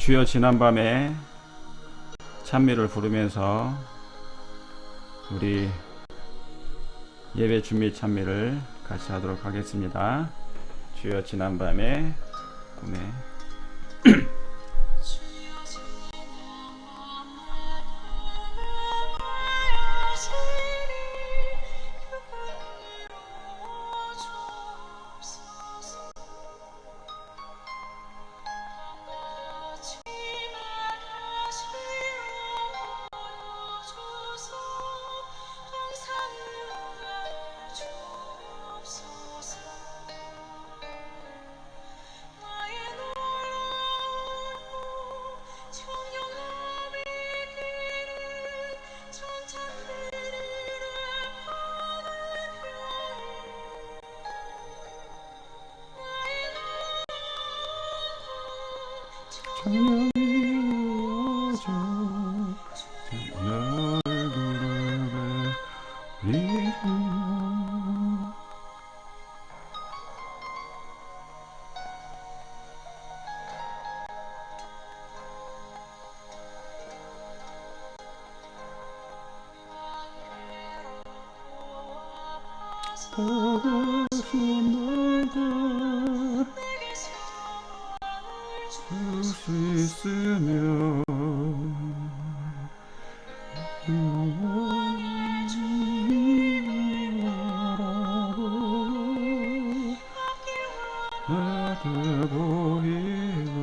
주여 지난밤에 찬미를 부르면서 우리 예배 준비 찬미를 같이 하도록 하겠습니다. 주여 지난밤에 꿈에 수 있으면 나도 보이구나.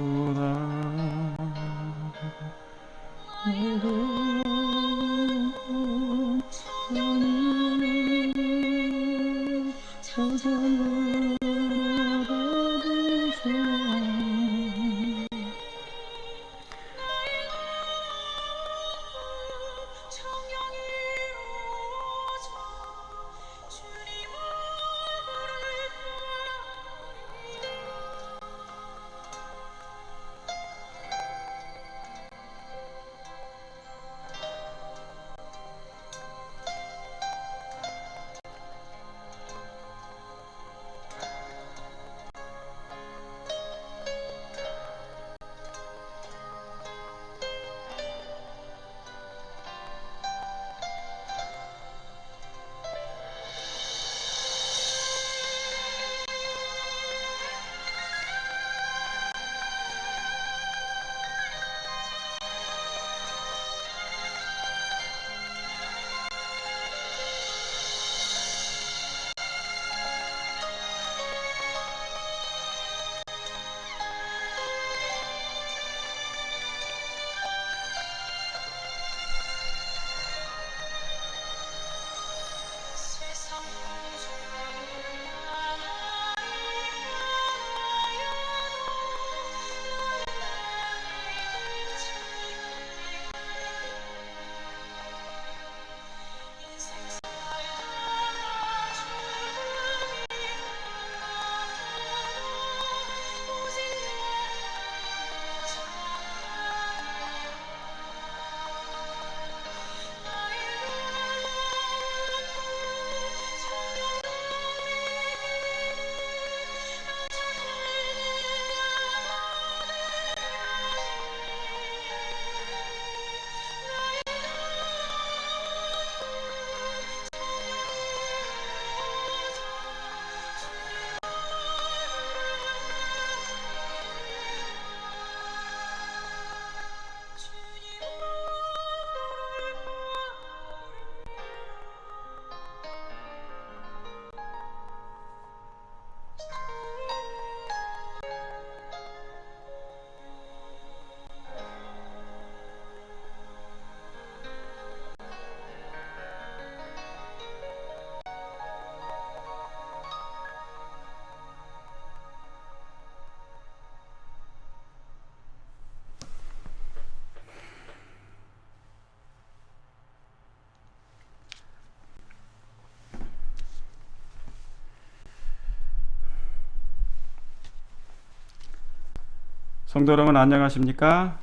성도 여러분 안녕하십니까?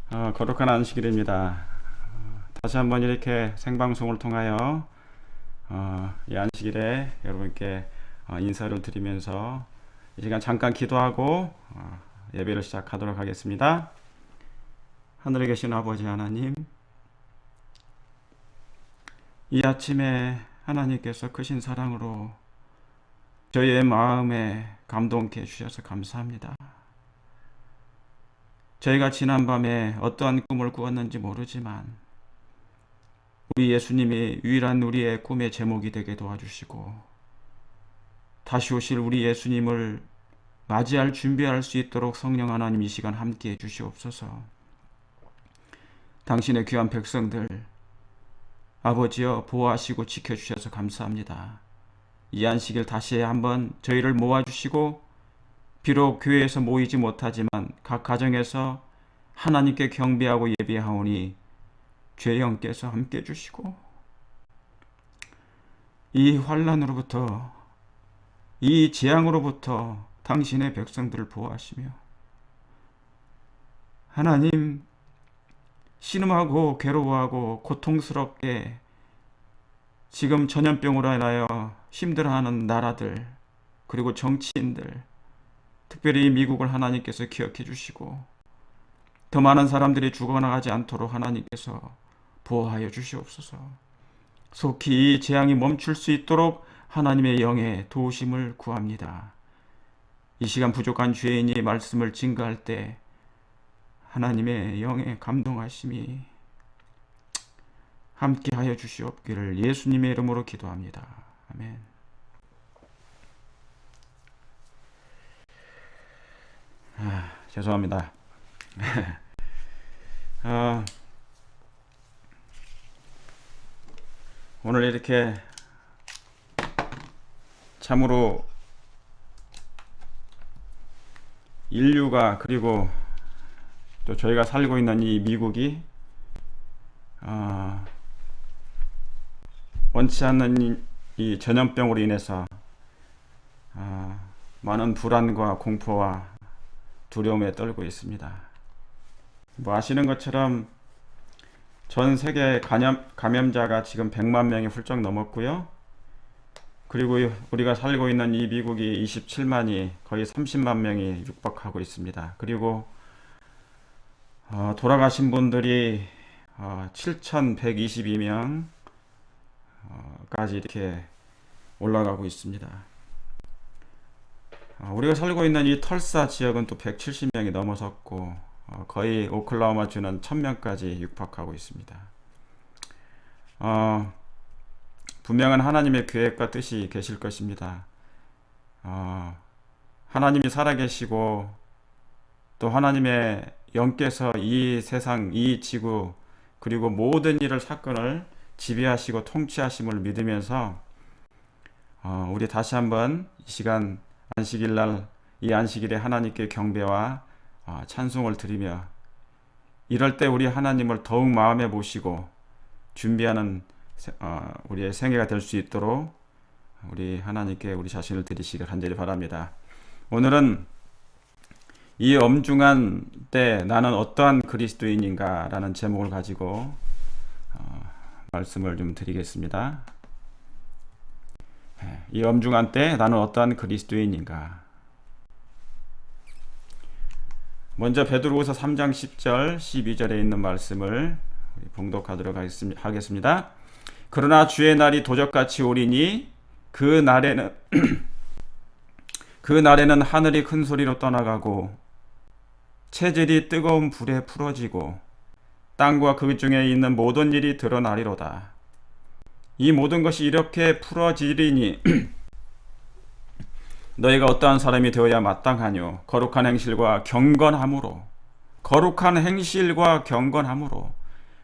거룩한 안식일입니다. 다시 한번 이렇게 생방송을 통하여 이 안식일에 여러분께 인사를 드리면서 이 시간 잠깐 기도하고 예배를 시작하도록 하겠습니다. 하늘에 계신 아버지 하나님, 이 아침에 하나님께서 크신 사랑으로 저희의 마음에 감동케 해주셔서 감사합니다. 저희가 지난밤에 어떠한 꿈을 꾸었는지 모르지만 우리 예수님이 유일한 우리의 꿈의 제목이 되게 도와주시고 다시 오실 우리 예수님을 맞이할 준비할 수 있도록 성령 하나님 이 시간 함께해 주시옵소서. 당신의 귀한 백성들 아버지여 보호하시고 지켜주셔서 감사합니다. 이 안식일 다시 한번 저희를 모아주시고 비록 교회에서 모이지 못하지만 각 가정에서 하나님께 경배하고 예배하오니 죄의 영께서 함께 해주시고 이 환난으로부터 이 재앙으로부터 당신의 백성들을 보호하시며 하나님 신음하고 괴로워하고 고통스럽게 지금 전염병으로 인하여 힘들어하는 나라들 그리고 정치인들 특별히 미국을 하나님께서 기억해 주시고 더 많은 사람들이 죽어나가지 않도록 하나님께서 보호하여 주시옵소서. 속히 이 재앙이 멈출 수 있도록 하나님의 영의 도우심을 구합니다. 이 시간 부족한 죄인이 말씀을 증거할 때 하나님의 영의 감동하심이 함께하여 주시옵기를 예수님의 이름으로 기도합니다. 아멘. 죄송합니다. 오늘 이렇게 참으로 인류가 그리고 또 저희가 살고 있는 이 미국이 원치 않는 이 전염병으로 인해서 많은 불안과 공포와 두려움에 떨고 있습니다. 뭐 아시는 것처럼 전 세계 감염자가 지금 100만 명이 훌쩍 넘었고요. 그리고 우리가 살고 있는 이 미국이 27만이 거의 30만 명이 육박하고 있습니다. 그리고 돌아가신 분들이 7,122명까지 이렇게 올라가고 있습니다. 우리가 살고 있는 이 털사 지역은 또 170명이 넘어섰고 거의 오클라호마주는 1000명까지 육박하고 있습니다. 분명한 하나님의 계획과 뜻이 계실 것입니다. 하나님이 살아계시고 또 하나님의 영께서 이 세상, 이 지구 그리고 모든 일을 사건을 지배하시고 통치하심을 믿으면서 우리 다시 한번 이 시간 안식일날 이 안식일에 하나님께 경배와 찬송을 드리며 이럴 때 우리 하나님을 더욱 마음에 모시고 준비하는 우리의 생애가 될 수 있도록 우리 하나님께 우리 자신을 드리시길 간절히 바랍니다. 오늘은 이 엄중한 때 나는 어떠한 그리스도인인가 라는 제목을 가지고 말씀을 좀 드리겠습니다. 이 엄중한 때 나는 어떠한 그리스도인인가. 먼저 베드로후서 3장 10절 12절에 있는 말씀을 봉독하도록 하겠습니다. 그러나 주의 날이 도적같이 오리니 그 날에는 하늘이 큰 소리로 떠나가고 체질이 뜨거운 불에 풀어지고 땅과 그 중에 있는 모든 일이 드러나리로다. 이 모든 것이 이렇게 풀어지리니 너희가 어떠한 사람이 되어야 마땅하뇨. 거룩한 행실과 경건함으로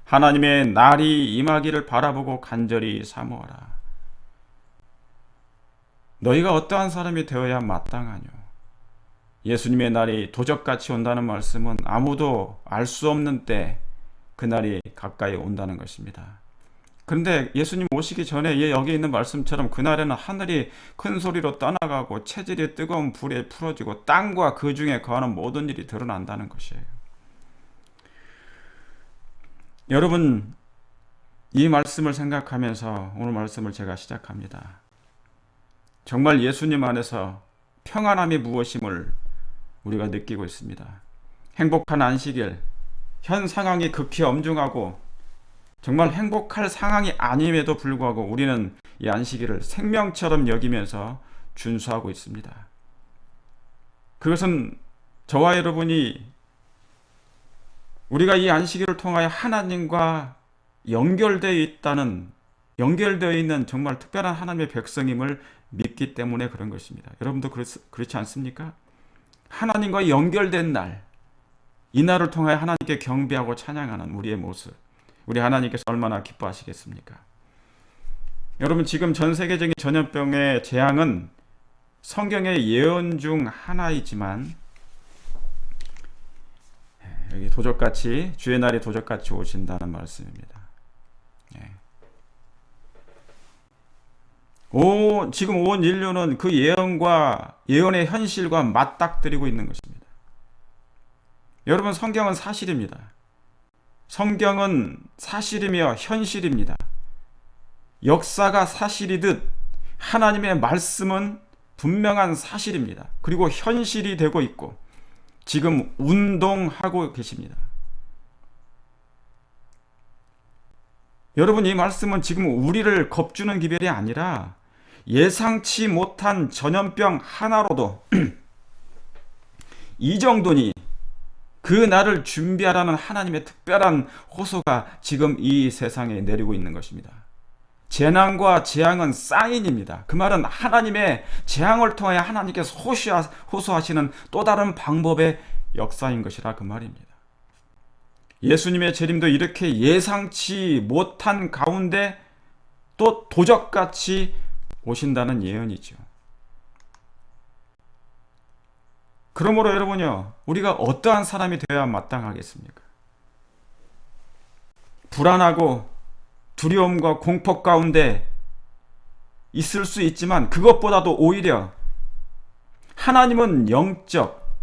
하나님의 날이 임하기를 바라보고 간절히 사모하라. 너희가 어떠한 사람이 되어야 마땅하뇨. 예수님의 날이 도적같이 온다는 말씀은 아무도 알 수 없는 때 그 날이 가까이 온다는 것입니다. 그런데 예수님 오시기 전에 여기 있는 말씀처럼 그날에는 하늘이 큰 소리로 떠나가고 체질이 뜨거운 불에 풀어지고 땅과 그 중에 거하는 모든 일이 드러난다는 것이에요. 여러분, 이 말씀을 생각하면서 오늘 말씀을 제가 시작합니다. 정말 예수님 안에서 평안함이 무엇임을 우리가 느끼고 있습니다. 행복한 안식일, 현 상황이 극히 엄중하고 정말 행복할 상황이 아님에도 불구하고 우리는 이 안식일을 생명처럼 여기면서 준수하고 있습니다. 그것은 저와 여러분이 우리가 이 안식일을 통하여 하나님과 연결되어 있는 정말 특별한 하나님의 백성임을 믿기 때문에 그런 것입니다. 여러분도 그렇지 않습니까? 하나님과 연결된 날, 이 날을 통하여 하나님께 경배하고 찬양하는 우리의 모습, 우리 하나님께서 얼마나 기뻐하시겠습니까? 여러분, 지금 전 세계적인 전염병의 재앙은 성경의 예언 중 하나이지만 여기 도적같이 주의 날이 도적같이 오신다는 말씀입니다. 지금 온 인류는 그 예언의 현실과 맞닥뜨리고 있는 것입니다. 여러분, 성경은 사실입니다. 성경은 사실이며 현실입니다. 역사가 사실이듯 하나님의 말씀은 분명한 사실입니다. 그리고 현실이 되고 있고 지금 운동하고 계십니다. 여러분, 이 말씀은 지금 우리를 겁주는 기별이 아니라 예상치 못한 전염병 하나로도 이 정도니 그 날을 준비하라는 하나님의 특별한 호소가 지금 이 세상에 내리고 있는 것입니다. 재난과 재앙은 사인입니다. 그 말은 하나님의 재앙을 통해 하나님께서 호소하시는 또 다른 방법의 역사인 것이라 그 말입니다. 예수님의 재림도 이렇게 예상치 못한 가운데 또 도적같이 오신다는 예언이죠. 그러므로 여러분요, 우리가 어떠한 사람이 되어야 마땅하겠습니까? 불안하고 두려움과 공포 가운데 있을 수 있지만 그것보다도 오히려 하나님은 영적,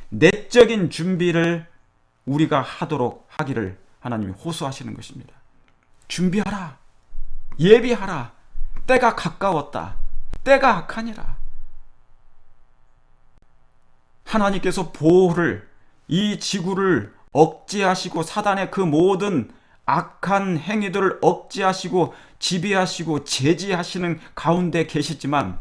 내적인 준비를 우리가 하기를 하나님이 호소하시는 것입니다. 준비하라, 예비하라, 때가 가까웠다, 때가 악하니라. 하나님께서 보호를, 이 지구를 억제하시고 사단의 그 모든 악한 행위들을 억제하시고 지배하시고 제지하시는 가운데 계시지만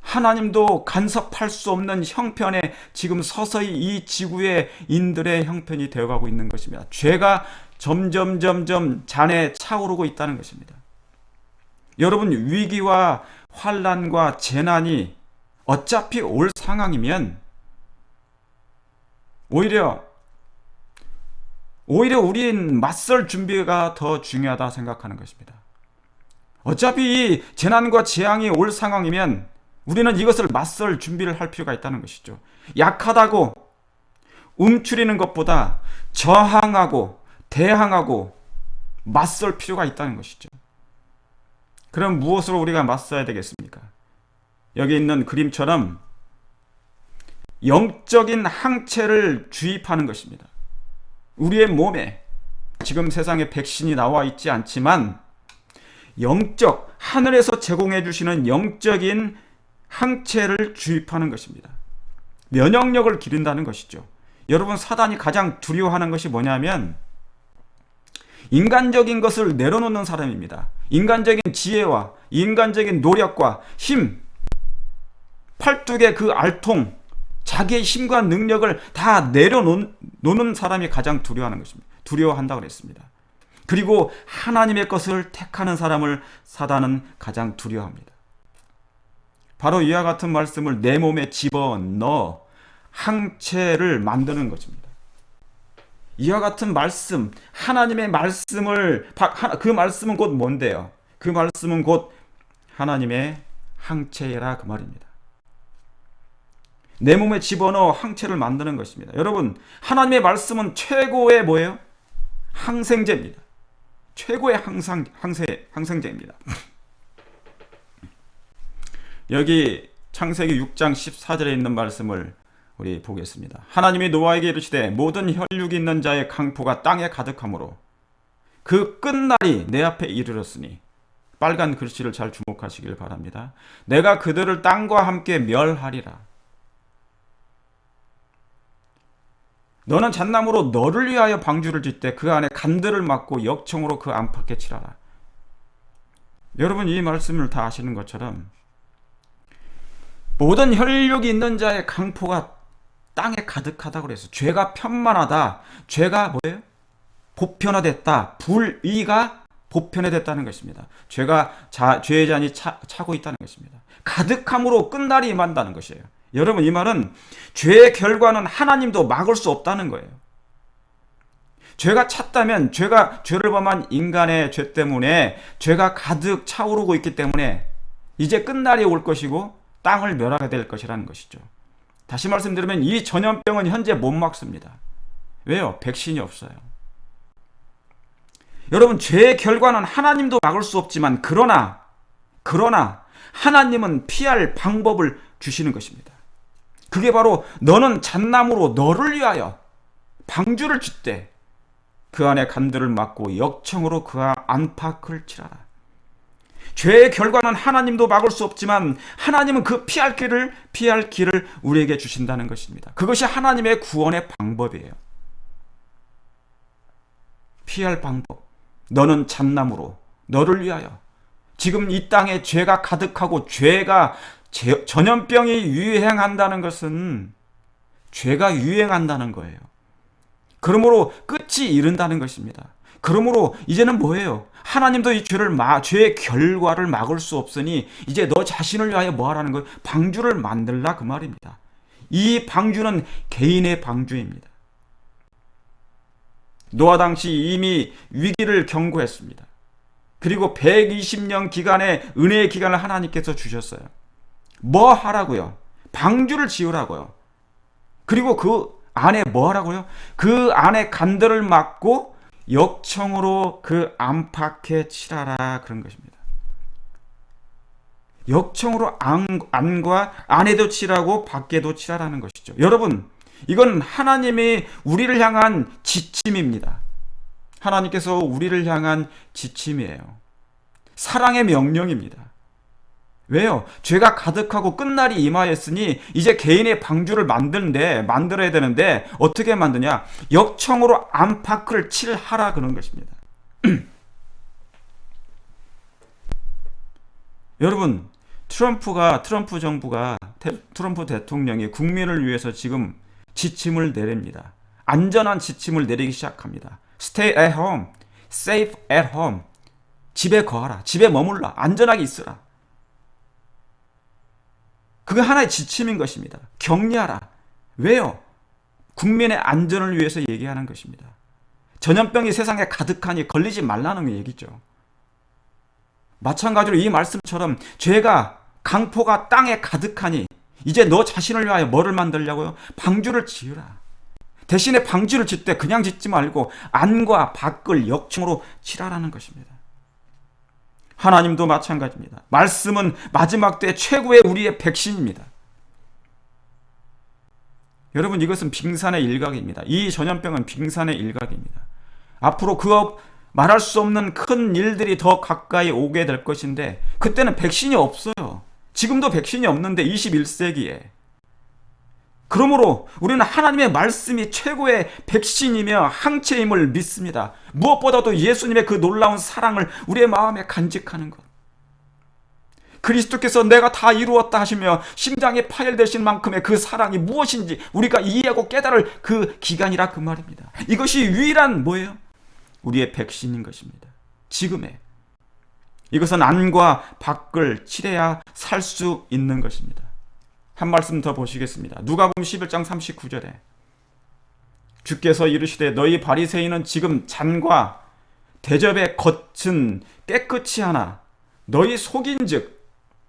하나님도 간섭할 수 없는 형편에 지금 서서히 이 지구의 인들의 형편이 되어가고 있는 것입니다. 죄가 점점 잔에 차오르고 있다는 것입니다. 여러분, 위기와 환난과 재난이 어차피 올 상황이면 오히려 우리는 맞설 준비가 더 중요하다 생각하는 것입니다. 어차피 이 재난과 재앙이 올 상황이면 우리는 이것을 맞설 준비를 할 필요가 있다는 것이죠. 약하다고 움츠리는 것보다 저항하고 대항하고 맞설 필요가 있다는 것이죠. 그럼 무엇으로 우리가 맞서야 되겠습니까? 여기 있는 그림처럼 영적인 항체를 주입하는 것입니다. 우리의 몸에 지금 세상에 백신이 나와 있지 않지만 영적, 하늘에서 제공해 주시는 영적인 항체를 주입하는 것입니다. 면역력을 기른다는 것이죠. 여러분, 사단이 가장 두려워하는 것이 뭐냐면 인간적인 것을 내려놓는 사람입니다. 인간적인 지혜와 인간적인 노력과 힘, 팔뚝의 그 알통, 자기의 힘과 능력을 다 내려놓는 사람이 가장 두려워하는 것입니다. 두려워한다고 그랬습니다. 그리고 하나님의 것을 택하는 사람을 사단은 가장 두려워합니다. 바로 이와 같은 말씀을 내 몸에 집어넣어 항체를 만드는 것입니다. 이와 같은 말씀, 하나님의 말씀을, 그 말씀은 곧 뭔데요? 그 말씀은 곧 하나님의 항체라 그 말입니다. 내 몸에 집어넣어 항체를 만드는 것입니다. 여러분, 하나님의 말씀은 최고의 뭐예요? 항생제입니다. 최고의 항생제입니다. 여기 창세기 6장 14절에 있는 말씀을 우리 보겠습니다. 하나님이 노아에게 이르시되 모든 혈육이 있는 자의 강포가 땅에 가득하므로 그 끝날이 내 앞에 이르렀으니, 빨간 글씨를 잘 주목하시길 바랍니다. 내가 그들을 땅과 함께 멸하리라. 너는 잣나무로 너를 위하여 방주를 짓되 그 안에 간들을 막고 역청으로 그 안팎에 칠하라. 여러분, 이 말씀을 다 아시는 것처럼 모든 혈육이 있는 자의 강포가 땅에 가득하다고 그래서 죄가 편만하다. 죄가 뭐예요? 보편화됐다. 불의가 보편화됐다는 것입니다. 죄의 잔이 차고 있다는 것입니다. 가득함으로 끝날이 임한다는 것이에요. 여러분, 이 말은 죄의 결과는 하나님도 막을 수 없다는 거예요. 죄가 찼다면 죄를 범한 인간의 죄 때문에 죄가 가득 차오르고 있기 때문에 이제 끝날이 올 것이고 땅을 멸하게 될 것이라는 것이죠. 다시 말씀드리면 이 전염병은 현재 못 막습니다. 왜요? 백신이 없어요. 여러분, 죄의 결과는 하나님도 막을 수 없지만 그러나 하나님은 피할 방법을 주시는 것입니다. 그게 바로 너는 잣나무로 너를 위하여 방주를 짓되 그 안에 간들을 막고 역청으로 그 안팎을 칠하라. 죄의 결과는 하나님도 막을 수 없지만 하나님은 그 피할 길을 우리에게 주신다는 것입니다. 그것이 하나님의 구원의 방법이에요. 피할 방법. 너는 잣나무로 너를 위하여. 지금 이 땅에 죄가 가득하고 전염병이 유행한다는 것은 죄가 유행한다는 거예요. 그러므로 끝이 이른다는 것입니다. 그러므로 이제는 뭐예요? 하나님도 이 죄의 결과를 막을 수 없으니 이제 너 자신을 위하여 뭐 하라는 거예요? 방주를 만들라, 그 말입니다. 이 방주는 개인의 방주입니다. 노아 당시 이미 위기를 경고했습니다. 그리고 120년 기간의 은혜의 기간을 하나님께서 주셨어요. 뭐 하라고요? 방주를 지으라고요. 그리고 그 안에 뭐 하라고요? 그 안에 간들을 막고 역청으로 그 안팎에 칠하라, 그런 것입니다. 역청으로 안과 안에도 칠하고 밖에도 칠하라는 것이죠. 여러분, 이건 하나님이 우리를 향한 지침입니다. 하나님께서 우리를 향한 지침이에요. 사랑의 명령입니다. 왜요? 죄가 가득하고 끝날이 임하였으니 이제 개인의 방주를 만들어야 되는데 어떻게 만드냐? 역청으로 안팎을 칠하라, 그런 것입니다. 여러분, 트럼프 정부가, 트럼프 대통령이 국민을 위해서 지금 지침을 내립니다. 안전한 지침을 내리기 시작합니다. Stay at home, safe at home. 집에 거하라, 집에 머물라, 안전하게 있으라. 그게 하나의 지침인 것입니다. 격리하라. 왜요? 국민의 안전을 위해서 얘기하는 것입니다. 전염병이 세상에 가득하니 걸리지 말라는 얘기죠. 마찬가지로 이 말씀처럼 죄가, 강포가 땅에 가득하니 이제 너 자신을 위하여 뭐를 만들려고요? 방주를 지으라. 대신에 방주를 짓되 그냥 짓지 말고 안과 밖을 역청으로 칠하라는 것입니다. 하나님도 마찬가지입니다. 말씀은 마지막 때 최고의 우리의 백신입니다. 여러분, 이것은 빙산의 일각입니다. 이 전염병은 빙산의 일각입니다. 앞으로 말할 수 없는 큰 일들이 더 가까이 오게 될 것인데 그때는 백신이 없어요. 지금도 백신이 없는데 21세기에. 그러므로 우리는 하나님의 말씀이 최고의 백신이며 항체임을 믿습니다. 무엇보다도 예수님의 그 놀라운 사랑을 우리의 마음에 간직하는 것. 그리스도께서 내가 다 이루었다 하시며 심장에 파열되신 만큼의 그 사랑이 무엇인지 우리가 이해하고 깨달을 그 기간이라, 그 말입니다. 이것이 유일한 뭐예요? 우리의 백신인 것입니다. 지금의. 이것은 안과 밖을 칠해야 살 수 있는 것입니다. 한 말씀 더 보시겠습니다. 누가복음 11장 39절에 주께서 이르시되 너희 바리새인은 지금 잔과 대접의 겉은 깨끗이 하나 너희 속인즉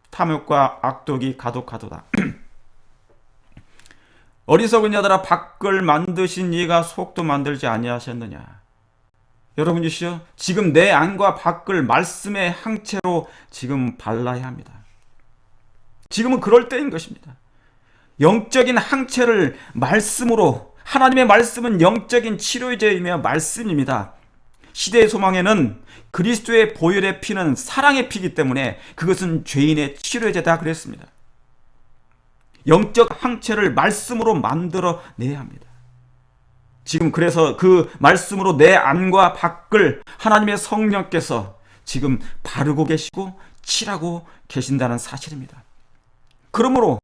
탐욕과 악독이 가득하도다. 어리석은 자들아, 밖을 만드신 이가 속도 만들지 아니하셨느냐. 여러분이시여, 지금 내 안과 밖을 말씀의 항체로 지금 발라야 합니다. 지금은 그럴 때인 것입니다. 영적인 항체를 말씀으로, 하나님의 말씀은 영적인 치료제이며 말씀입니다. 시대의 소망에는 그리스도의 보혈의 피는 사랑의 피이기 때문에 그것은 죄인의 치료제다 그랬습니다. 영적 항체를 말씀으로 만들어내야 합니다. 지금 그래서 그 말씀으로 내 안과 밖을 하나님의 성령께서 지금 바르고 계시고 칠하고 계신다는 사실입니다. 그러므로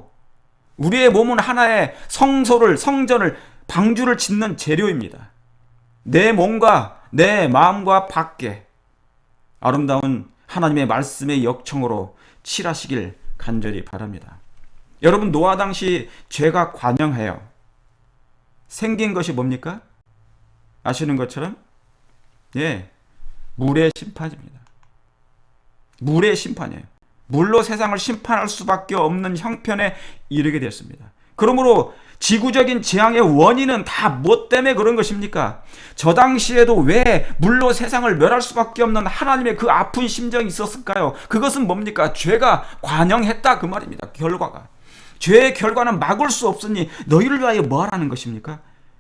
우리의 몸은 하나의 성전을 방주를 짓는 재료입니다. 내 몸과 내 마음과 밖에 아름다운 하나님의 말씀의 역청으로 칠하시길 간절히 바랍니다. 여러분, 노아 당시 죄가 관영해요. 생긴 것이 뭡니까? 아시는 것처럼 물의 심판입니다. 물의 심판이에요. 물로 세상을 심판할 수밖에 없는 형편에 이르게 됐습니다. 그러므로 지구적인 재앙의 원인은 다 뭐 때문에 그런 것입니까? 저 당시에도 왜 물로 세상을 멸할 수밖에 없는 하나님의 그 아픈 심정이 있었을까요? 그것은 뭡니까? 죄가 관영했다 그 말입니다. 결과가. 죄의 결과는 막을 수 없으니 너희를 위하여 뭐 하라는 것입니까?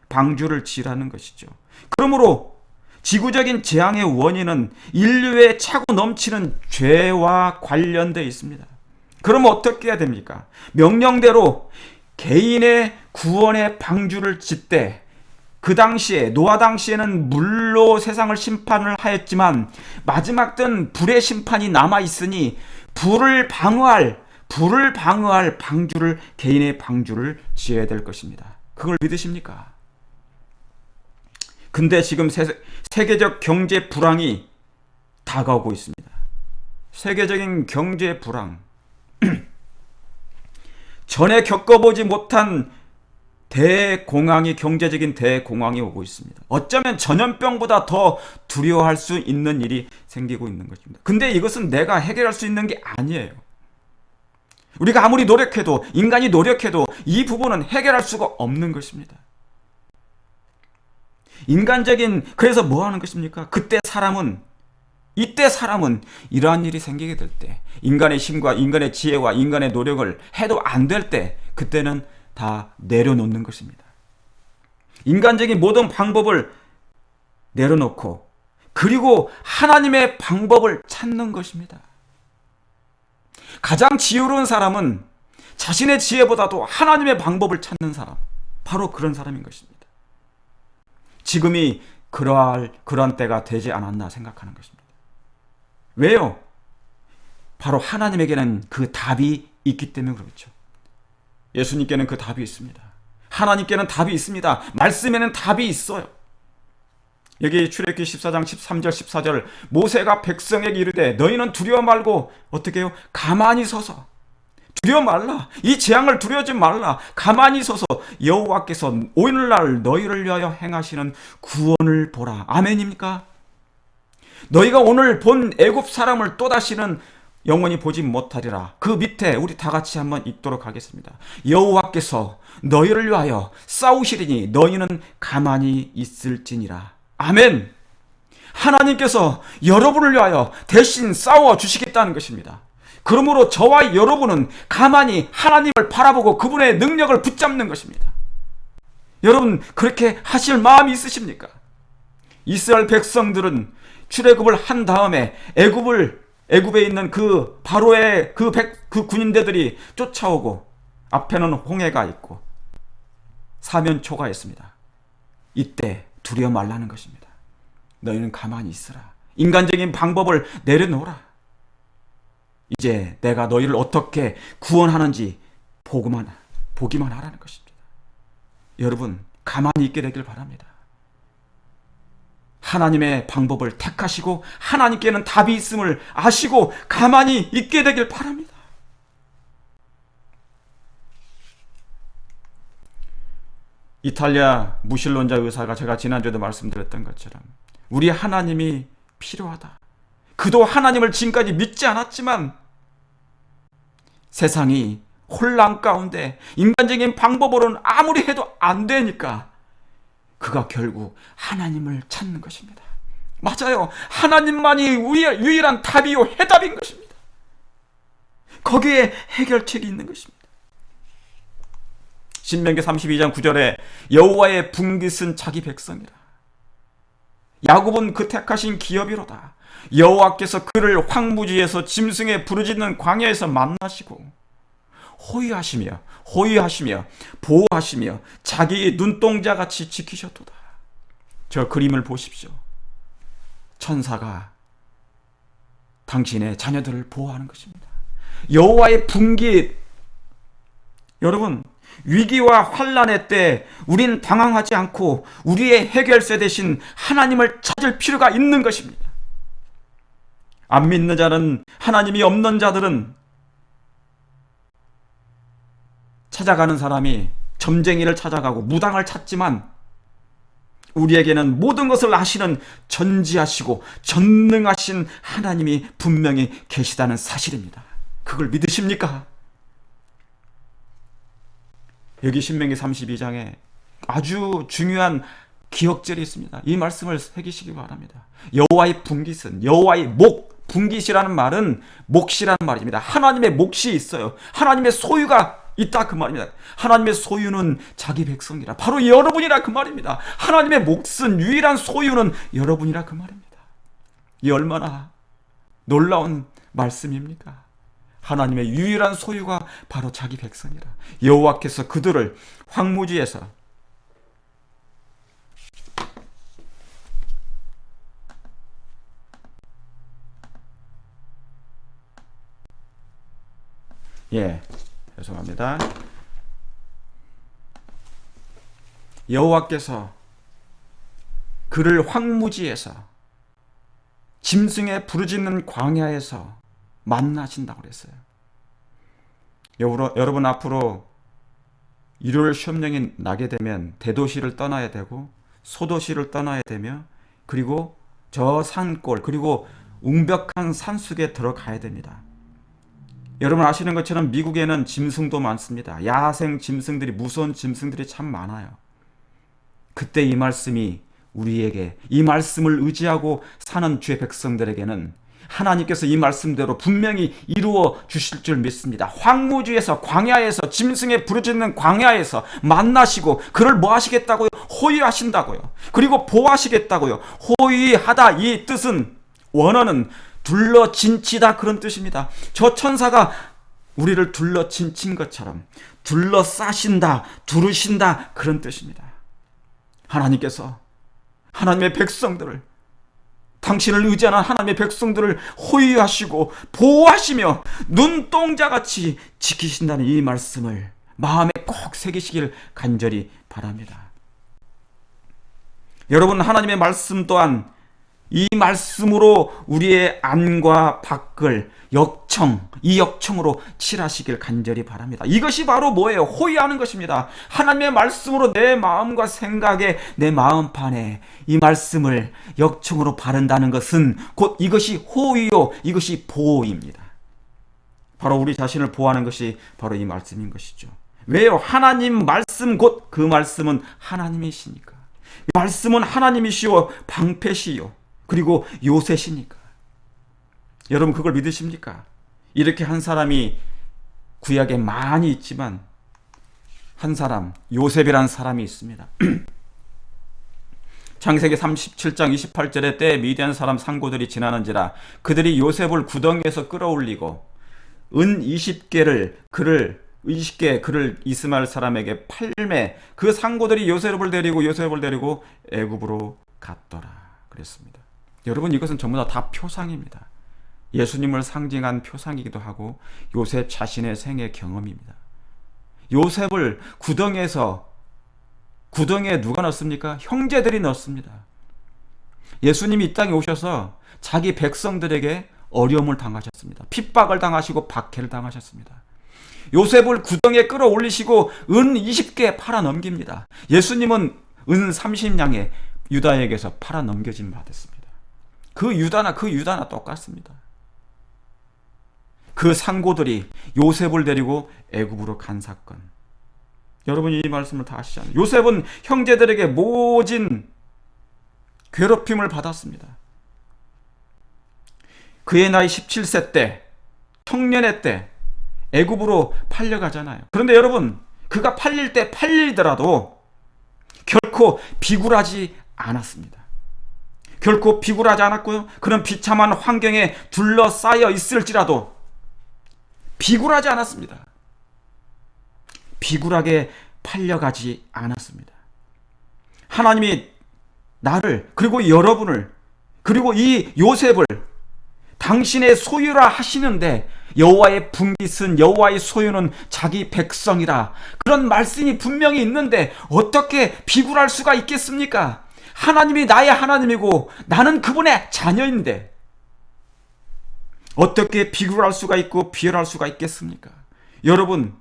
방주를 지으라는 것이죠. 그러므로 지구적인 재앙의 원인은 인류의 차고 넘치는 죄와 관련되어 있습니다. 그럼 어떻게 해야 됩니까? 명령대로 개인의 구원의 방주를 짓되, 그 당시에 노아 당시에는 물로 세상을 심판을 하였지만 마지막 땐 불의 심판이 남아 있으니 불을 방어할 방주를, 개인의 방주를 지어야 될 것입니다. 그걸 믿으십니까? 근데 지금 세계적 경제 불황이 다가오고 있습니다. 세계적인 경제 불황. 전에 겪어보지 못한 경제적인 대공황이 오고 있습니다. 어쩌면 전염병보다 더 두려워할 수 있는 일이 생기고 있는 것입니다. 근데 이것은 내가 해결할 수 있는 게 아니에요. 우리가 아무리 노력해도, 인간이 노력해도 이 부분은 해결할 수가 없는 것입니다. 그래서 뭐 하는 것입니까? 이때 사람은 이러한 일이 생기게 될 때, 인간의 힘과 인간의 지혜와 인간의 노력을 해도 안 될 때, 그때는 다 내려놓는 것입니다. 인간적인 모든 방법을 내려놓고, 그리고 하나님의 방법을 찾는 것입니다. 가장 지혜로운 사람은 자신의 지혜보다도 하나님의 방법을 찾는 사람, 바로 그런 사람인 것입니다. 지금이 그러한 때가 되지 않았나 생각하는 것입니다. 왜요? 바로 하나님에게는 그 답이 있기 때문에 그렇죠. 예수님께는 그 답이 있습니다. 하나님께는 답이 있습니다. 말씀에는 답이 있어요. 여기 출애굽기 14장 13절 14절, 모세가 백성에게 이르되 너희는 두려워 말고 어떻게 해요? 가만히 서서, 두려워 말라, 이 재앙을 두려워하지 말라, 가만히 서서 여호와께서 오늘날 너희를 위하여 행하시는 구원을 보라. 아멘입니까? 너희가 오늘 본 애굽 사람을 또다시는 영원히 보지 못하리라. 그 밑에 우리 다 같이 한번 읽도록 하겠습니다. 여호와께서 너희를 위하여 싸우시리니 너희는 가만히 있을지니라. 아멘. 하나님께서 여러분을 위하여 대신 싸워 주시겠다는 것입니다. 그러므로 저와 여러분은 가만히 하나님을 바라보고 그분의 능력을 붙잡는 것입니다. 여러분, 그렇게 하실 마음이 있으십니까? 이스라엘 백성들은 출애굽을 한 다음에 애굽에 있는 그 바로의 그 군인대들이 쫓아오고, 앞에는 홍해가 있고 사면초가 있습니다. 이때 두려워 말라는 것입니다. 너희는 가만히 있으라. 인간적인 방법을 내려놓으라. 이제 내가 너희를 어떻게 구원하는지 보기만 하라는 것입니다. 여러분, 가만히 있게 되길 바랍니다. 하나님의 방법을 택하시고 하나님께는 답이 있음을 아시고 가만히 있게 되길 바랍니다. 이탈리아 무신론자 의사가, 제가 지난주에도 말씀드렸던 것처럼 우리 하나님이 필요하다. 그도 하나님을 지금까지 믿지 않았지만 세상이 혼란 가운데 인간적인 방법으로는 아무리 해도 안 되니까 그가 결국 하나님을 찾는 것입니다. 맞아요. 하나님만이 우리의 유일한 답이요 해답인 것입니다. 거기에 해결책이 있는 것입니다. 신명기 32장 9절에 여호와의 분깃은 자기 백성이라. 야곱은 그 택하신 기업이로다. 여호와께서 그를 황무지에서 짐승의 부르짖는 광야에서 만나시고 호위하시며 보호하시며 자기 눈동자같이 지키셨도다. 저 그림을 보십시오. 천사가 당신의 자녀들을 보호하는 것입니다. 여호와의 분깃. 여러분, 위기와 환난의 때 우린 당황하지 않고 우리의 해결사 되신 하나님을 찾을 필요가 있는 것입니다. 안 믿는 자는, 하나님이 없는 자들은 찾아가는 사람이 점쟁이를 찾아가고 무당을 찾지만, 우리에게는 모든 것을 아시는 전지하시고 전능하신 하나님이 분명히 계시다는 사실입니다. 그걸 믿으십니까? 여기 신명기 32장에 아주 중요한 기억절이 있습니다. 이 말씀을 새기시기 바랍니다. 여호와의 분깃은, 여호와의 목, 분깃이라는 말은 몫이라는 말입니다. 하나님의 몫이 있어요. 하나님의 소유가 있다 그 말입니다. 하나님의 소유는 자기 백성이라. 바로 여러분이라 그 말입니다. 하나님의 몫은, 유일한 소유는 여러분이라 그 말입니다. 이 얼마나 놀라운 말씀입니까? 하나님의 유일한 소유가 바로 자기 백성이라. 여호와께서 그들을 황무지에서 죄송합니다. 여호와께서 그를 황무지에서 짐승의 부르짖는 광야에서 만나신다고 그랬어요. 여러분 앞으로 일요일 시험령이 나게 되면 대도시를 떠나야 되고 소도시를 떠나야 되며, 그리고 저 산골, 그리고 웅벽한 산속에 들어가야 됩니다. 여러분 아시는 것처럼 미국에는 짐승도 많습니다. 야생 짐승들이, 무서운 짐승들이 참 많아요. 그때 이 말씀이 우리에게, 이 말씀을 의지하고 사는 주의 백성들에게는 하나님께서 이 말씀대로 분명히 이루어 주실 줄 믿습니다. 황무지에서, 광야에서, 짐승의 부르짖는 광야에서 만나시고 그를 뭐 하시겠다고요? 호위하신다고요. 그리고 보호하시겠다고요. 호위하다, 이 뜻은, 원어는 둘러 진치다, 그런 뜻입니다. 저 천사가 우리를 둘러 진친 것처럼 둘러싸신다, 두르신다, 그런 뜻입니다. 하나님께서 하나님의 백성들을, 당신을 의지하는 하나님의 백성들을 호위하시고 보호하시며 눈동자같이 지키신다는 이 말씀을 마음에 꼭 새기시길 간절히 바랍니다. 여러분, 하나님의 말씀 또한 이 말씀으로 우리의 안과 밖을 이 역청으로 칠하시길 간절히 바랍니다. 이것이 바로 뭐예요? 호위하는 것입니다. 하나님의 말씀으로 내 마음과 생각에, 내 마음판에 이 말씀을 역청으로 바른다는 것은 곧 이것이 호위요, 이것이 보호입니다. 바로 우리 자신을 보호하는 것이 바로 이 말씀인 것이죠. 왜요? 하나님 말씀, 곧 그 말씀은 하나님이시니까. 말씀은 하나님이시요 방패시요 그리고 요새시니까. 여러분 그걸 믿으십니까? 이렇게 한 사람이 구약에 많이 있지만 한 사람, 요셉이라는 사람이 있습니다. 창세기 37장 28절에 때 미디안 사람 상고들이 지나는지라 그들이 요셉을 구덩이에서 끌어올리고 은 20개 그를 이스마엘 사람에게 팔매, 그 상고들이 요셉을 데리고 애굽으로 갔더라 그랬습니다. 여러분 이것은 전부 다 표상입니다. 예수님을 상징한 표상이기도 하고 요셉 자신의 생애 경험입니다. 요셉을 구덩이에 누가 넣습니까? 형제들이 넣습니다. 예수님이 이 땅에 오셔서 자기 백성들에게 어려움을 당하셨습니다. 핍박을 당하시고 박해를 당하셨습니다. 요셉을 구덩이에 끌어올리시고 은 20개 팔아 넘깁니다. 예수님은 은 30냥에 유다에게서 팔아 넘겨진 바 됐습니다. 그 유다나 똑같습니다. 그 상고들이 요셉을 데리고 애굽으로 간 사건. 여러분이 이 말씀을 다 아시잖아요. 요셉은 형제들에게 모진 괴롭힘을 받았습니다. 그의 나이 17세 때, 청년의 때 애굽으로 팔려가잖아요. 그런데 여러분, 그가 팔릴 때 팔리더라도 결코 비굴하지 않았습니다. 결코 비굴하지 않았고요. 그런 비참한 환경에 둘러싸여 있을지라도 비굴하지 않았습니다. 비굴하게 팔려가지 않았습니다. 하나님이 나를, 그리고 여러분을, 그리고 이 요셉을 당신의 소유라 하시는데, 여호와의 분깃은, 여호와의 소유는 자기 백성이라, 그런 말씀이 분명히 있는데 어떻게 비굴할 수가 있겠습니까? 하나님이 나의 하나님이고 나는 그분의 자녀인데 어떻게 비굴할 수가 있고 비열할 수가 있겠습니까? 여러분,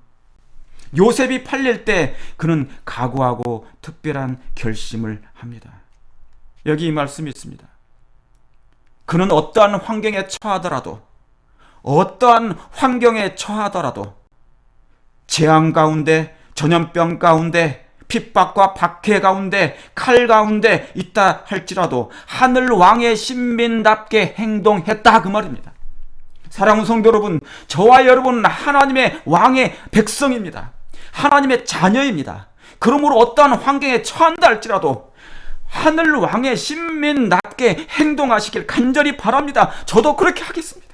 요셉이 팔릴 때 그는 각오하고 특별한 결심을 합니다. 여기 이 말씀이 있습니다. 그는 어떠한 환경에 처하더라도, 어떠한 환경에 처하더라도, 재앙 가운데, 전염병 가운데, 핍박과 박해 가운데, 칼 가운데 있다 할지라도 하늘 왕의 신민답게 행동했다, 그 말입니다. 사랑하는 성도 여러분, 저와 여러분은 하나님의 왕의 백성입니다. 하나님의 자녀입니다. 그러므로 어떠한 환경에 처한다 할지라도 하늘 왕의 신민답게 행동하시길 간절히 바랍니다. 저도 그렇게 하겠습니다.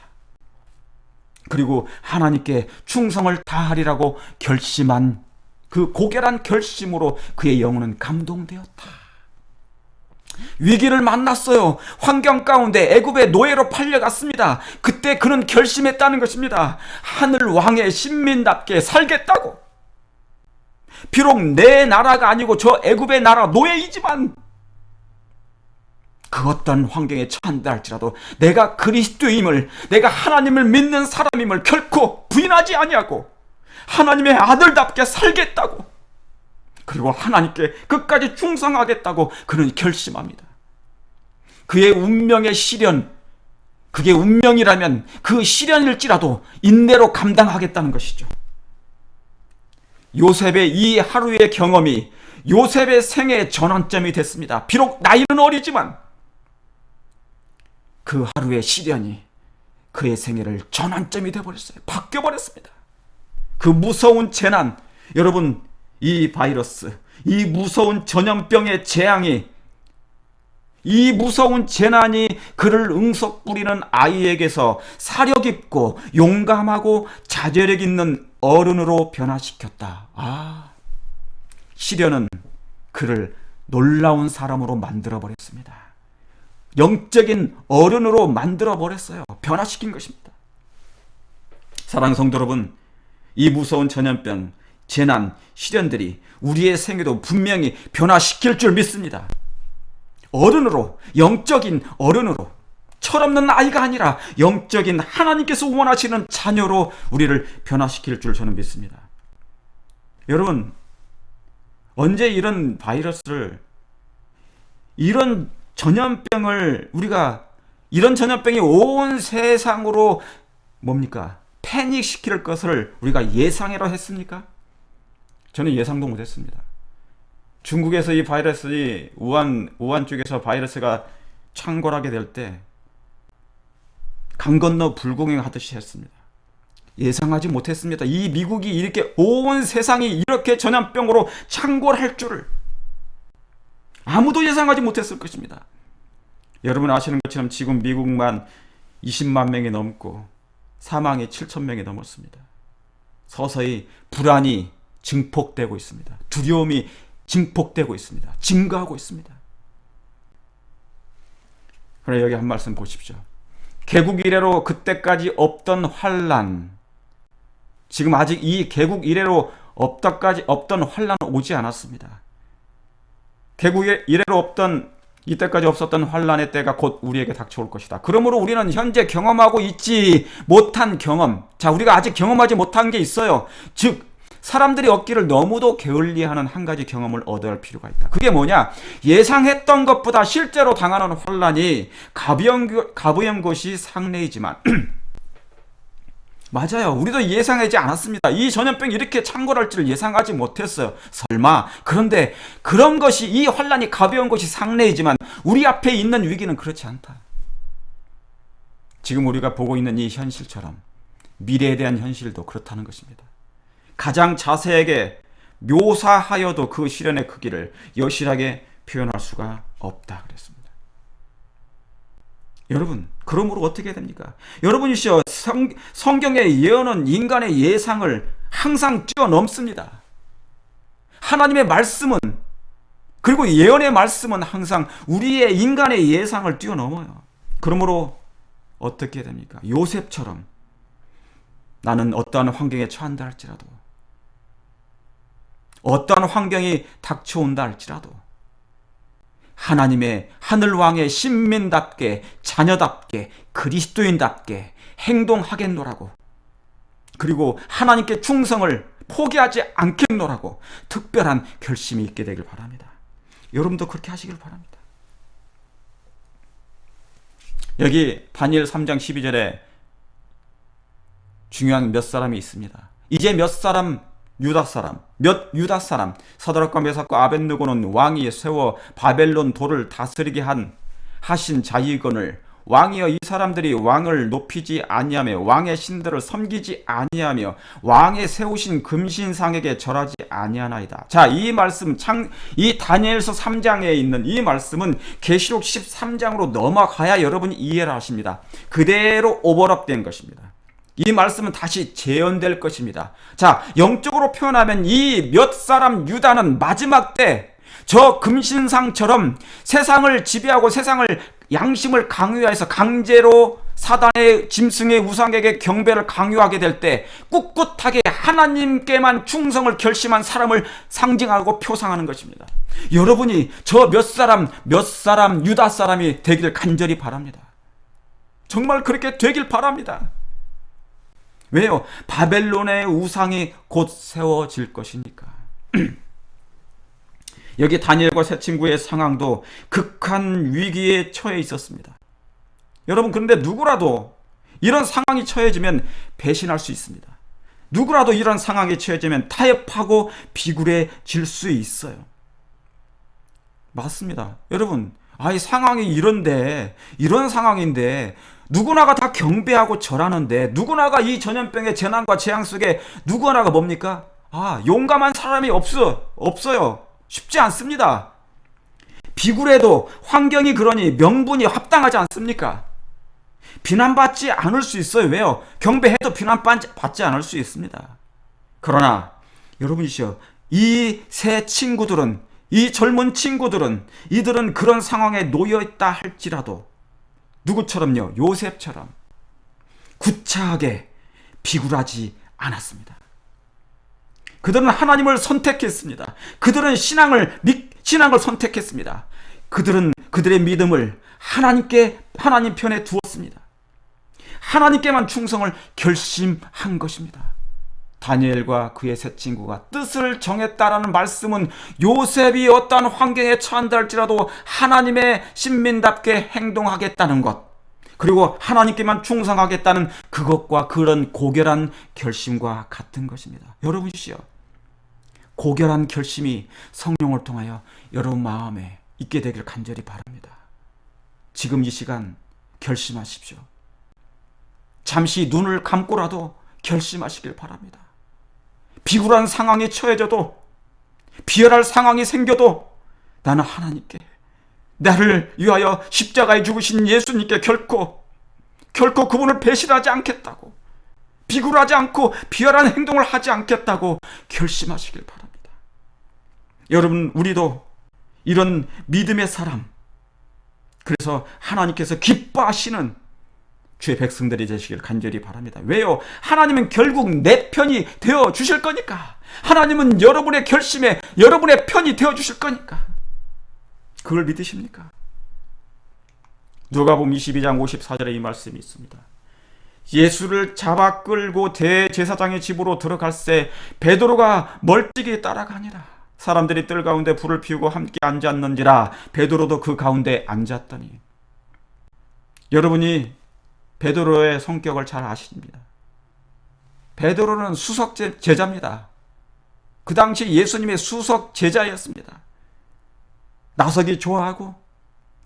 그리고 하나님께 충성을 다하리라고 결심한 그 고결한 결심으로 그의 영혼은 감동되었다. 위기를 만났어요. 환경 가운데 애굽의 노예로 팔려갔습니다. 그때 그는 결심했다는 것입니다. 하늘 왕의 신민답게 살겠다고. 비록 내 나라가 아니고 저 애굽의 나라 노예이지만 그 어떤 환경에 처한다 할지라도 내가 그리스도임을, 내가 하나님을 믿는 사람임을 결코 부인하지 아니하고 하나님의 아들답게 살겠다고, 그리고 하나님께 끝까지 충성하겠다고 그는 결심합니다. 그의 운명의 시련, 그게 운명이라면 그 시련일지라도 인내로 감당하겠다는 것이죠. 요셉의 이 하루의 경험이 요셉의 생애의 전환점이 됐습니다. 비록 나이는 어리지만 그 하루의 시련이 그의 생애를 전환점이 되어버렸어요. 바뀌어버렸습니다. 그 무서운 재난, 여러분, 이 바이러스, 이 무서운 전염병의 재앙이, 이 무서운 재난이 그를 응석 부리는 아이에게서 사려 깊고 용감하고 자제력 있는 어른으로 변화시켰다. 시련은 그를 놀라운 사람으로 만들어버렸습니다. 영적인 어른으로 만들어버렸어요. 변화시킨 것입니다. 사랑하는 성도 여러분, 이 무서운 전염병, 재난, 시련들이 우리의 생애도 분명히 변화시킬 줄 믿습니다. 어른으로, 영적인 어른으로, 철없는 아이가 아니라 영적인 하나님께서 원하시는 자녀로 우리를 변화시킬 줄 저는 믿습니다. 여러분, 언제 이런 바이러스를, 이런 전염병을 이런 전염병이 온 세상으로 패닉시킬 것을 우리가 예상이라 했습니까? 저는 예상도 못했습니다. 중국에서 이 바이러스이 우한 쪽에서 바이러스가 창궐하게 될 때 강 건너 불공행하듯이 했습니다. 예상하지 못했습니다. 이 미국이 이렇게 온 세상이 이렇게 전염병으로 창궐할 줄을 아무도 예상하지 못했을 것입니다. 여러분 아시는 것처럼 지금 미국만 20만 명이 넘고 사망이 7천 명이 넘었습니다. 서서히 불안이 증폭되고 있습니다. 두려움이 증폭되고 있습니다. 증가하고 있습니다. 그래, 여기 한 말씀 보십시오. 개국 이래로 그때까지 없던 환란, 지금 아직 이 개국 이래로 없던 환란은 오지 않았습니다. 개국 이래로 이때까지 없었던 환란의 때가 곧 우리에게 닥쳐올 것이다. 그러므로 우리는 현재 경험하고 있지 못한 경험, 우리가 아직 경험하지 못한 게 있어요. 즉 사람들이 얻기를 너무도 게을리하는 한 가지 경험을 얻어야 할 필요가 있다. 그게 뭐냐? 예상했던 것보다 실제로 당하는 환란이 가벼운 것이 상례이지만 맞아요. 우리도 예상하지 않았습니다. 이 전염병이 이렇게 창궐할 줄 예상하지 못했어요. 설마. 그런데 그런 것이, 이 환란이 가벼운 것이 상례이지만 우리 앞에 있는 위기는 그렇지 않다. 지금 우리가 보고 있는 이 현실처럼 미래에 대한 현실도 그렇다는 것입니다. 가장 자세하게 묘사하여도 그 시련의 크기를 여실하게 표현할 수가 없다 그랬습니다. 여러분, 그러므로 어떻게 됩니까? 여러분이시여, 성경의 예언은 인간의 예상을 항상 뛰어넘습니다. 하나님의 말씀은, 그리고 예언의 말씀은 항상 우리의 인간의 예상을 뛰어넘어요. 그러므로 어떻게 됩니까? 요셉처럼 나는 어떠한 환경에 처한다 할지라도, 어떠한 환경이 닥쳐온다 할지라도 하나님의 하늘왕의 신민답게, 자녀답게, 그리스도인답게 행동하겠노라고, 그리고 하나님께 충성을 포기하지 않겠노라고 특별한 결심이 있게 되길 바랍니다. 여러분도 그렇게 하시길 바랍니다. 여기 다니엘 3장 12절에 중요한 몇 사람이 있습니다. 이제 몇 유다 사람 사드락과 메삭과 아벳느고는 왕이 세워 바벨론 도를 다스리게 하신 자위건을, 왕이여 이 사람들이 왕을 높이지 아니하며 왕의 신들을 섬기지 아니하며 왕의 세우신 금신상에게 절하지 아니하나이다. 자, 이 말씀, 이 다니엘서 3장에 있는 이 말씀은 계시록 13장으로 넘어가야 여러분이 이해를 하십니다. 그대로 오버랩된 것입니다. 이 말씀은 다시 재현될 것입니다. 자, 영적으로 표현하면 이 몇 사람 유다는 마지막 때 저 금신상처럼 세상을 지배하고 세상을 양심을 강요해서 강제로 사단의 짐승의 우상에게 경배를 강요하게 될 때 꿋꿋하게 하나님께만 충성을 결심한 사람을 상징하고 표상하는 것입니다. 여러분이 저 몇 사람 유다 사람이 되기를 간절히 바랍니다. 정말 그렇게 되길 바랍니다. 왜요? 바벨론의 우상이 곧 세워질 것이니까. 여기 다니엘과 세 친구의 상황도 극한 위기에 처해 있었습니다. 여러분, 그런데 누구라도 이런 상황이 처해지면 배신할 수 있습니다. 누구라도 이런 상황에 처해지면 타협하고 비굴해질 수 있어요. 맞습니다. 여러분, 이 상황이 이런 상황인데 누구나가 다 경배하고 절하는데, 누구나가 이 전염병의 재난과 재앙 속에 누구나가 뭡니까? 용감한 사람이 없어요. 쉽지 않습니다. 비굴해도 환경이 그러니 명분이 합당하지 않습니까? 비난받지 않을 수 있어요. 왜요? 경배해도 비난받지 않을 수 있습니다. 그러나 여러분이시여, 이 세 친구들은, 이 젊은 친구들은, 이들은 그런 상황에 놓여 있다 할지라도 누구처럼요? 요셉처럼 구차하게 비굴하지 않았습니다. 그들은 하나님을 선택했습니다. 그들은 신앙을 선택했습니다. 그들은 그들의 믿음을 하나님 편에 두었습니다. 하나님께만 충성을 결심한 것입니다. 다니엘과 그의 세 친구가 뜻을 정했다라는 말씀은 요셉이 어떠한 환경에 처한다 할지라도 하나님의 신민답게 행동하겠다는 것, 그리고 하나님께만 충성하겠다는 그것과 그런 고결한 결심과 같은 것입니다. 여러분이시여, 고결한 결심이 성령을 통하여 여러분 마음에 있게 되길 간절히 바랍니다. 지금 이 시간 결심하십시오. 잠시 눈을 감고라도 결심하시길 바랍니다. 비굴한 상황에 처해져도, 비열할 상황이 생겨도 나는 하나님께, 나를 위하여 십자가에 죽으신 예수님께 결코 그분을 배신하지 않겠다고, 비굴하지 않고 비열한 행동을 하지 않겠다고 결심하시길 바랍니다. 여러분, 우리도 이런 믿음의 사람, 그래서 하나님께서 기뻐하시는 주의 백성들이 되시길 간절히 바랍니다. 왜요? 하나님은 결국 내 편이 되어 주실 거니까. 하나님은 여러분의 결심에 여러분의 편이 되어 주실 거니까. 그걸 믿으십니까? 누가복음 22장 54절에 이 말씀이 있습니다. 예수를 잡아 끌고 대제사장의 집으로 들어갈새 베드로가 멀찍이 따라가니라. 사람들이 뜰 가운데 불을 피우고 함께 앉았는지라. 베드로도 그 가운데 앉았더니. 여러분이 베드로의 성격을 잘 아십니다. 베드로는 수석 제자입니다. 그 당시 예수님의 수석 제자였습니다. 나서기 좋아하고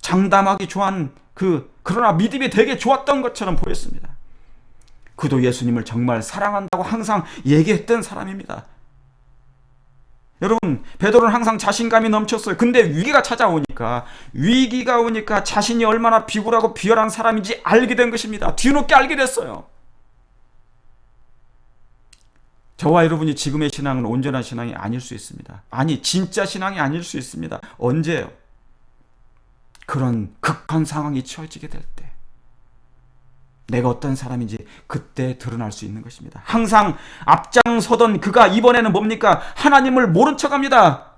장담하기 좋아하는 그러나 믿음이 되게 좋았던 것처럼 보였습니다. 그도 예수님을 정말 사랑한다고 항상 얘기했던 사람입니다. 여러분, 베드로는 항상 자신감이 넘쳤어요. 근데 위기가 오니까 자신이 얼마나 비굴하고 비열한 사람인지 알게 된 것입니다. 뒤늦게 알게 됐어요. 저와 여러분이 지금의 신앙은 온전한 신앙이 아닐 수 있습니다. 아니, 진짜 신앙이 아닐 수 있습니다. 언제요? 그런 극한 상황이 처해지게 될 때, 내가 어떤 사람인지 그때 드러날 수 있는 것입니다. 항상 앞장서던 그가 이번에는 뭡니까? 하나님을 모른 척합니다.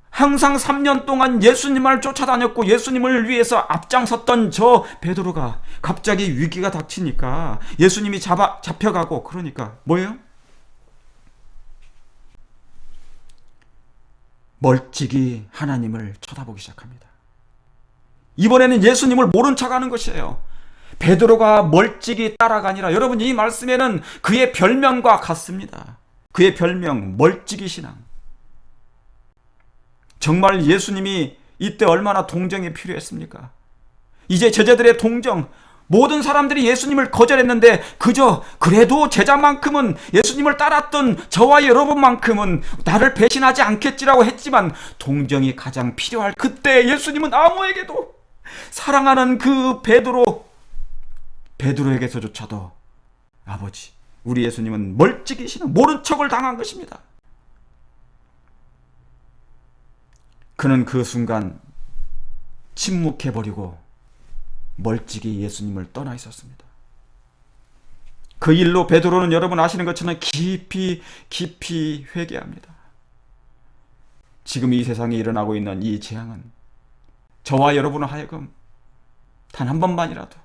항상 3년 동안 예수님을 쫓아다녔고 예수님을 위해서 앞장섰던 저 베드로가 갑자기 위기가 닥치니까 예수님이 잡혀가고, 그러니까 뭐예요? 멀찍이 하나님을 쳐다보기 시작합니다. 이번에는 예수님을 모른 척하는 것이에요. 베드로가 멀찍이 따라가니라. 여러분, 이 말씀에는 그의 별명과 같습니다. 그의 별명, 멀찍이 신앙. 정말 예수님이 이때 얼마나 동정이 필요했습니까? 이제 제자들의 동정, 모든 사람들이 예수님을 거절했는데 그래도 제자만큼은, 예수님을 따랐던 저와 여러분만큼은 나를 배신하지 않겠지라고 했지만 동정이 가장 필요할 그때 예수님은 아무에게도, 사랑하는 그 베드로에게서조차도 아버지, 우리 예수님은 멀찍이 신앙, 모른 척을 당한 것입니다. 그는 그 순간 침묵해버리고 멀찍이 예수님을 떠나 있었습니다. 그 일로 베드로는 여러분 아시는 것처럼 깊이 회개합니다. 지금 이 세상에 일어나고 있는 이 재앙은 저와 여러분을 하여금 단 한 번만이라도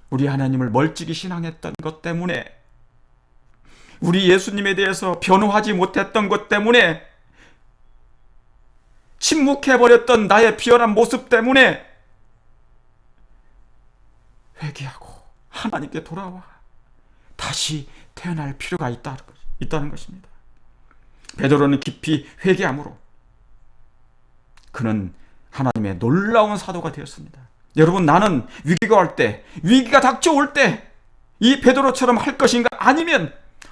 우리 하나님을 멀찍이 신앙했던 것 때문에, 우리 예수님에 대해서 변호하지 못했던 것 때문에, 침묵해버렸던 나의 비열한 모습 때문에 회개하고 하나님께 돌아와 다시 태어날 필요가 있다는 것입니다. 베드로는 깊이 회개함으로 그는 하나님의 놀라운 사도가 되었습니다. 여러분, 나는 위기가 닥쳐올 때 이 베드로처럼 할 것인가, 아니면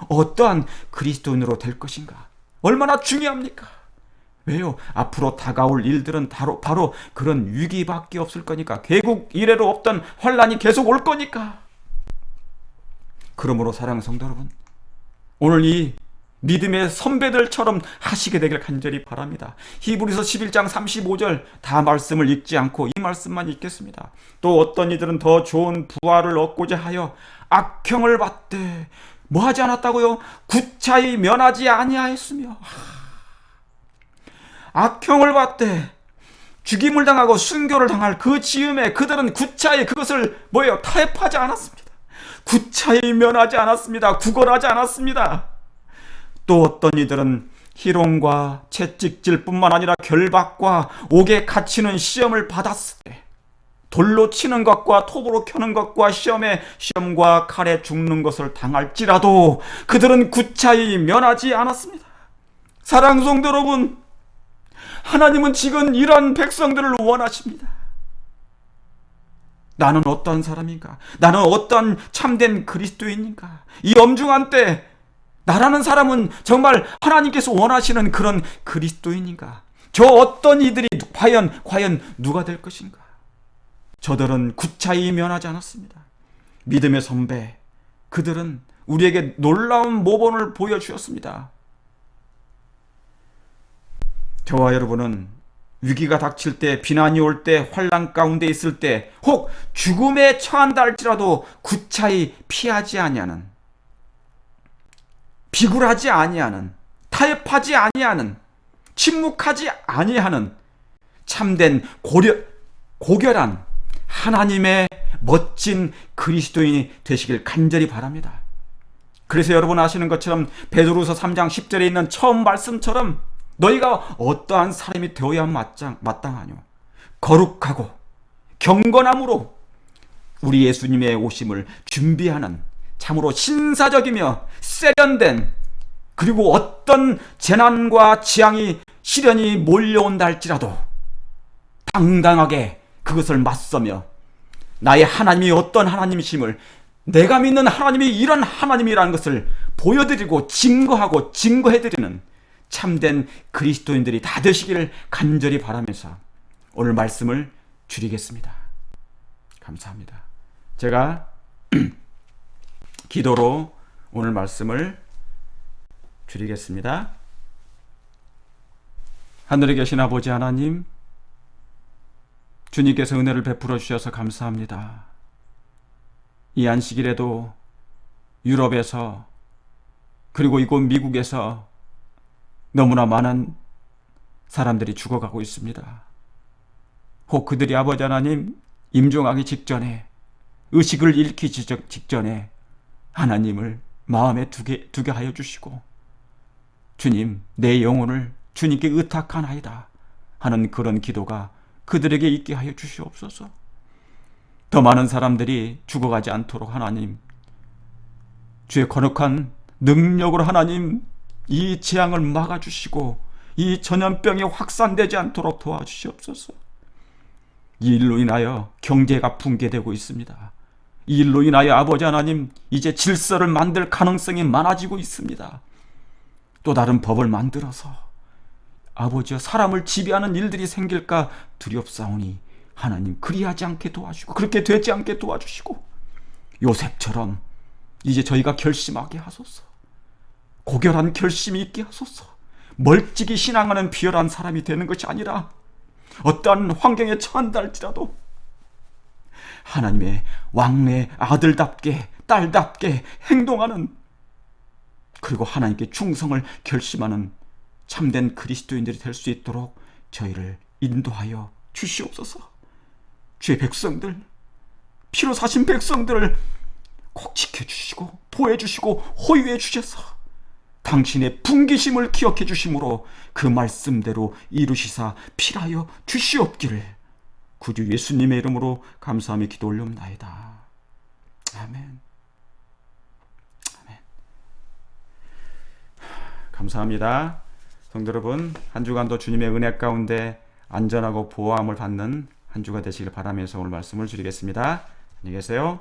어떠한 그리스도인으로 될 것인가, 얼마나 중요합니까? 왜요? 앞으로 다가올 일들은 바로 그런 위기밖에 없을 거니까. 개국 이래로 없던 환란이 계속 올 거니까. 그러므로 사랑하는 성도 여러분, 오늘 이 믿음의 선배들처럼 하시게 되길 간절히 바랍니다. 히브리서 11장 35절 다 말씀을 읽지 않고 이 말씀만 읽겠습니다. 또 어떤 이들은 더 좋은 부활을 얻고자 하여 악형을 받되 뭐 하지 않았다고요? 구차히 면하지 아니하였으며. 악형을 받되 죽임을 당하고 순교를 당할 그 즈음에 그들은 구차히 그것을 타협하지 않았습니다. 구차히 면하지 않았습니다. 구걸하지 않았습니다. 또 어떤 이들은 희롱과 채찍질 뿐만 아니라 결박과 옥에 갇히는 시험을 받았을 때, 돌로 치는 것과 톱으로 켜는 것과 시험과 칼에 죽는 것을 당할지라도 그들은 구차히 면하지 않았습니다. 사랑하는 성도 여러분, 하나님은 지금 이런 백성들을 원하십니다. 나는 어떠한 사람인가? 나는 어떠한 참된 그리스도인인가? 이 엄중한 때 나라는 사람은 정말 하나님께서 원하시는 그런 그리스도인인가? 저 어떤 이들이 과연 누가 될 것인가? 저들은 구차히 면하지 않았습니다. 믿음의 선배, 그들은 우리에게 놀라운 모범을 보여주었습니다. 저와 여러분은 위기가 닥칠 때, 비난이 올 때, 환난 가운데 있을 때, 혹 죽음에 처한다 할지라도 구차히 피하지 아니하는, 비굴하지 아니하는, 타협하지 아니하는, 침묵하지 아니하는 참된 고결한 하나님의 멋진 그리스도인이 되시길 간절히 바랍니다. 그래서 여러분 아시는 것처럼 베드로서 3장 10절에 있는 처음 말씀처럼 너희가 어떠한 사람이 되어야 마땅하뇨? 거룩하고 경건함으로 우리 예수님의 오심을 준비하는 참으로 신사적이며 세련된, 그리고 어떤 재난과 재앙이 시련이 몰려온다 할지라도 당당하게 그것을 맞서며 나의 하나님이 어떤 하나님이심을, 내가 믿는 하나님이 이런 하나님이라는 것을 보여드리고 증거하고 증거해드리는 참된 그리스도인들이 다 되시기를 간절히 바라면서 오늘 말씀을 줄이겠습니다. 감사합니다. 제가 기도로 오늘 말씀을 줄이겠습니다. 하늘에 계신 아버지 하나님, 주님께서 은혜를 베풀어 주셔서 감사합니다. 이 안식일에도 유럽에서 그리고 이곳 미국에서 너무나 많은 사람들이 죽어가고 있습니다. 혹 그들이 아버지 하나님 임종하기 직전에, 의식을 잃기 직전에 하나님을 마음에 두게 하여 주시고, 주님, 내 영혼을 주님께 의탁하나이다 하는 그런 기도가 그들에게 있게 하여 주시옵소서. 더 많은 사람들이 죽어가지 않도록 하나님, 주의 거룩한 능력으로 하나님 이 재앙을 막아주시고 이 전염병이 확산되지 않도록 도와주시옵소서. 이 일로 인하여 경제가 붕괴되고 있습니다. 이 일로 인하여 아버지 하나님 이제 질서를 만들 가능성이 많아지고 있습니다. 또 다른 법을 만들어서 아버지여 사람을 지배하는 일들이 생길까 두렵사오니 하나님 그리하지 않게 도와주시고, 그렇게 되지 않게 도와주시고, 요셉처럼 이제 저희가 결심하게 하소서. 고결한 결심이 있게 하소서. 멀찍이 신앙하는 비열한 사람이 되는 것이 아니라 어떠한 환경에 처한다 할지라도 하나님의 왕래 아들답게 딸답게 행동하는, 그리고 하나님께 충성을 결심하는 참된 그리스도인들이 될 수 있도록 저희를 인도하여 주시옵소서. 주의 백성들, 피로 사신 백성들을 꼭 지켜주시고 보호해주시고 호유해 주셔서 당신의 분기심을 기억해 주심으로 그 말씀대로 이루시사 필하여 주시옵기를 구주 예수님의 이름으로 감사하며 기도 올려옵나이다. 아멘. 아멘. 감사합니다. 성도 여러분, 한 주간도 주님의 은혜 가운데 안전하고 보호함을 받는 한 주가 되시길 바라면서 오늘 말씀을 줄이겠습니다. 안녕히 계세요.